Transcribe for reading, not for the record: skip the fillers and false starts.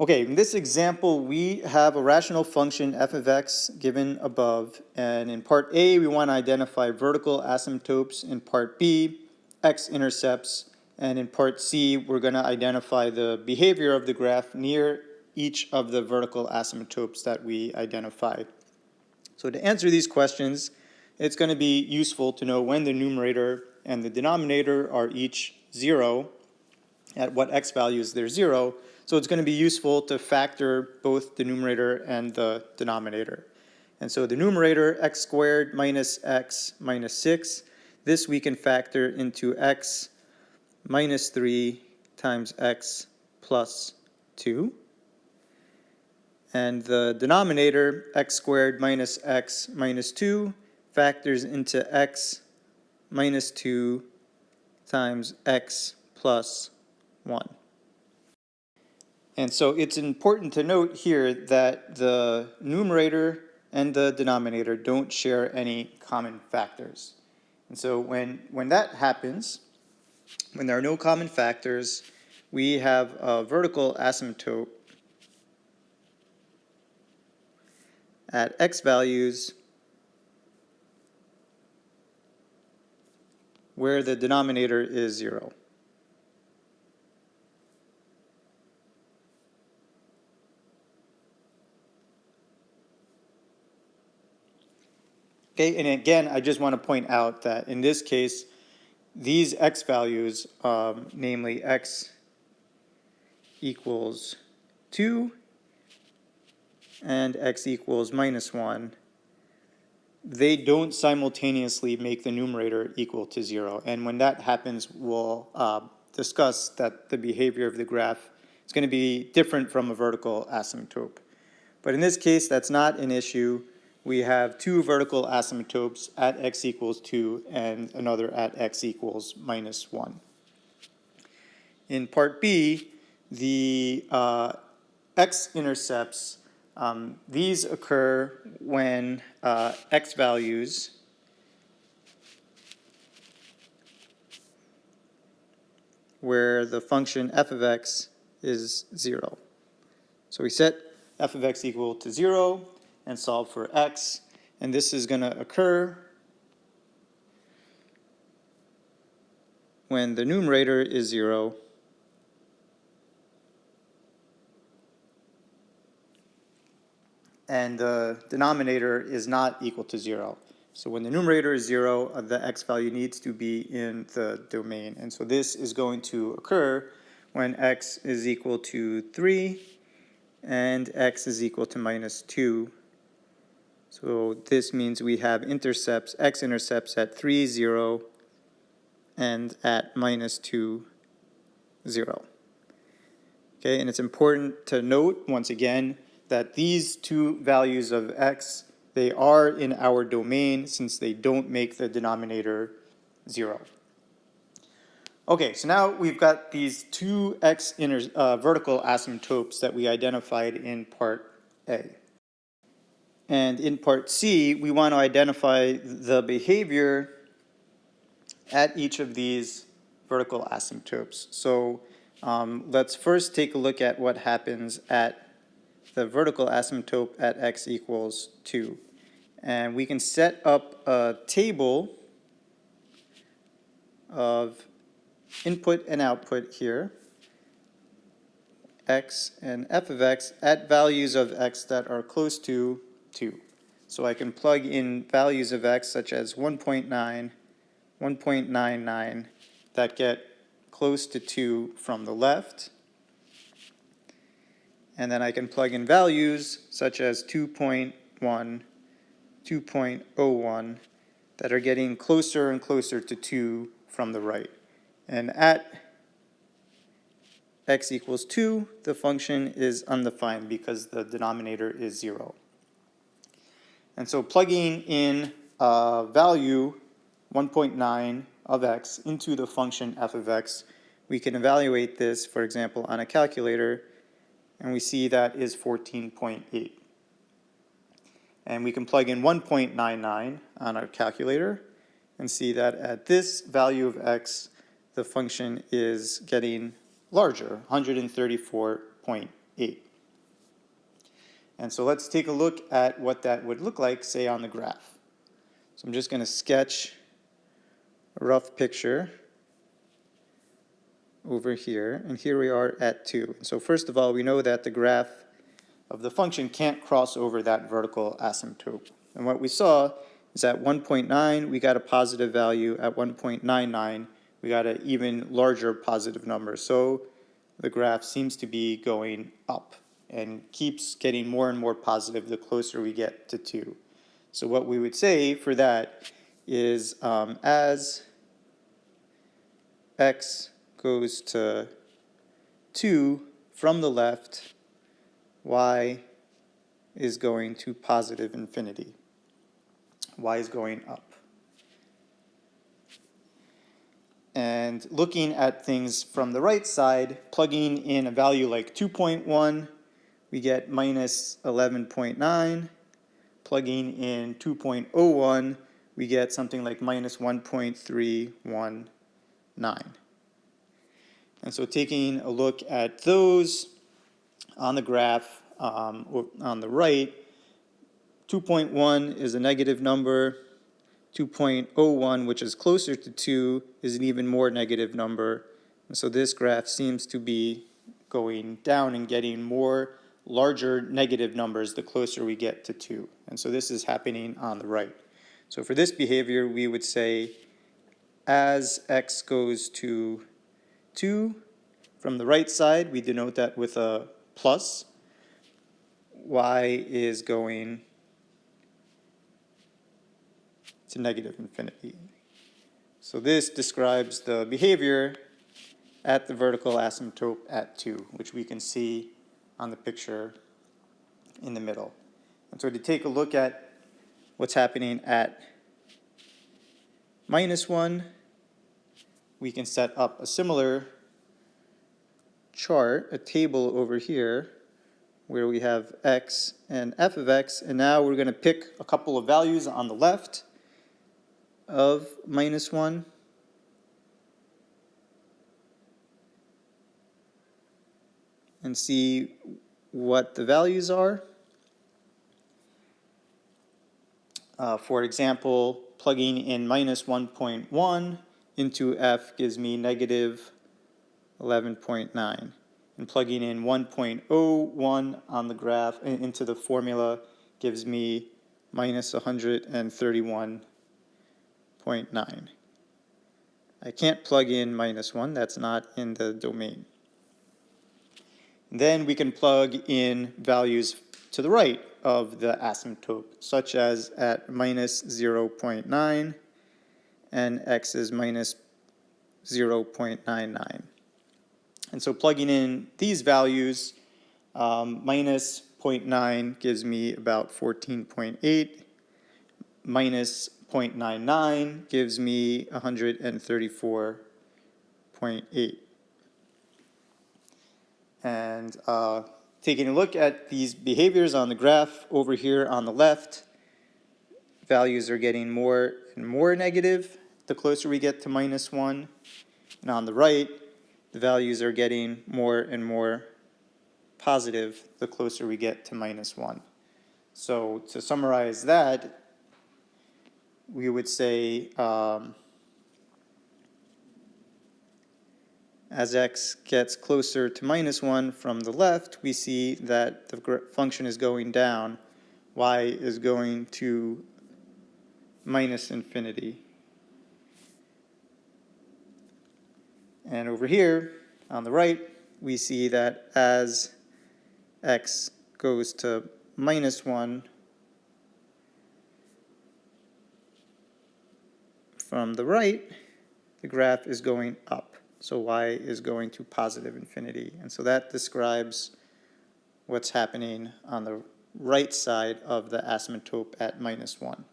Okay, in this example, we have a rational function f of x given above, and in part A, we want to identify vertical asymptotes. In part B, x-intercepts, and in part C, we're going to identify the behavior of the graph near each of the vertical asymptotes that we identified. So to answer these questions, it's going to be useful to know when the numerator and the denominator are each 0, at what x values they're 0. So it's going to be useful to factor both the numerator and the denominator. And so the numerator, x squared minus x minus 6, this we can factor into x minus 3 times x plus 2. And the denominator, x squared minus x minus 2, factors into x minus 2 times x plus 1. And so it's important to note here that the numerator and the denominator don't share any common factors. And so when that happens, when there are no common factors, we have a vertical asymptote at x values where the denominator is 0. Okay, and again, I just want to point out that in this case, these x values, namely x equals 2 and x equals minus 1, they don't simultaneously make the numerator equal to 0. And when that happens, we'll discuss that the behavior of the graph is going to be different from a vertical asymptote. But in this case, that's not an issue. We have two vertical asymptotes at x equals 2 and another at x equals minus 1. In part B, the x-intercepts, these occur when x values where the function f of x is 0. So we set f of x equal to 0 and solve for x, and this is going to occur when the numerator is 0 and the denominator is not equal to 0. So when the numerator is 0, the x value needs to be in the domain. And so this is going to occur when x is equal to 3 and x is equal to minus 2. So this means we have intercepts, x-intercepts at 3, 0, and at minus 2, 0. Okay, and it's important to note, once again, that these two values of x, they are in our domain since they don't make the denominator 0. Okay, so now we've got these two vertical asymptotes that we identified in part A. And in part C, we want to identify the behavior at each of these vertical asymptotes. So let's first take a look at what happens at the vertical asymptote at x equals 2. And we can set up a table of input and output here, x and f of x, at values of x that are close to 2. So I can plug in values of x such as 1.9, 1.99 that get close to 2 from the left. And then I can plug in values such as 2.1, 2.01 that are getting closer and closer to 2 from the right. And at x equals 2, the function is undefined because the denominator is 0. And so plugging in value 1.9 of x into the function f of x, we can evaluate this, for example, on a calculator, and we see that is 14.8. And we can plug in 1.99 on our calculator and see that at this value of x, the function is getting larger, 134.8. And so let's take a look at what that would look like, say, on the graph. So I'm just going to sketch a rough picture over here, and here we are at 2. And so first of all, we know that the graph of the function can't cross over that vertical asymptote. And what we saw is at 1.9, we got a positive value. At 1.99, we got an even larger positive number. So the graph seems to be going up and keeps getting more and more positive the closer we get to 2. So what we would say for that is as x goes to 2 from the left, y is going to positive infinity. Y is going up. And looking at things from the right side, plugging in a value like 2.1, we get minus 11.9. Plugging in 2.01, we get something like minus 1.319. And so taking a look at those on the graph on the right, 2.1 is a negative number. 2.01, which is closer to 2, is an even more negative number. And so this graph seems to be going down and getting more larger negative numbers the closer we get to 2. And so this is happening on the right. So for this behavior, we would say as x goes to 2, from the right side, we denote that with a plus. Y is going to negative infinity. So this describes the behavior at the vertical asymptote at 2, which we can see on the picture in the middle. And so to take a look at what's happening at minus 1, we can set up a similar chart, a table over here, where we have x and f of x, and now we're going to pick a couple of values on the left of minus 1. And see what the values are. For example, plugging in minus 1.1 into f gives me negative 11.9. And plugging in 1.01 on the graph into the formula gives me minus 131.9. I can't plug in minus 1, that's not in the domain. Then we can plug in values to the right of the asymptote, such as at minus 0.9 and x is minus 0.99. And so plugging in these values, minus 0.9 gives me about 14.8, minus 0.99 gives me 134.8. And taking a look at these behaviors on the graph over here on the left, values are getting more and more negative the closer we get to minus 1. And on the right, the values are getting more and more positive the closer we get to minus 1. So to summarize that, we would say as x gets closer to minus 1 from the left, we see that the function is going down. Y is going to minus infinity. And over here, on the right, we see that as x goes to minus 1 from the right, the graph is going up. So y is going to positive infinity. And so that describes what's happening on the right side of the asymptote at minus 1.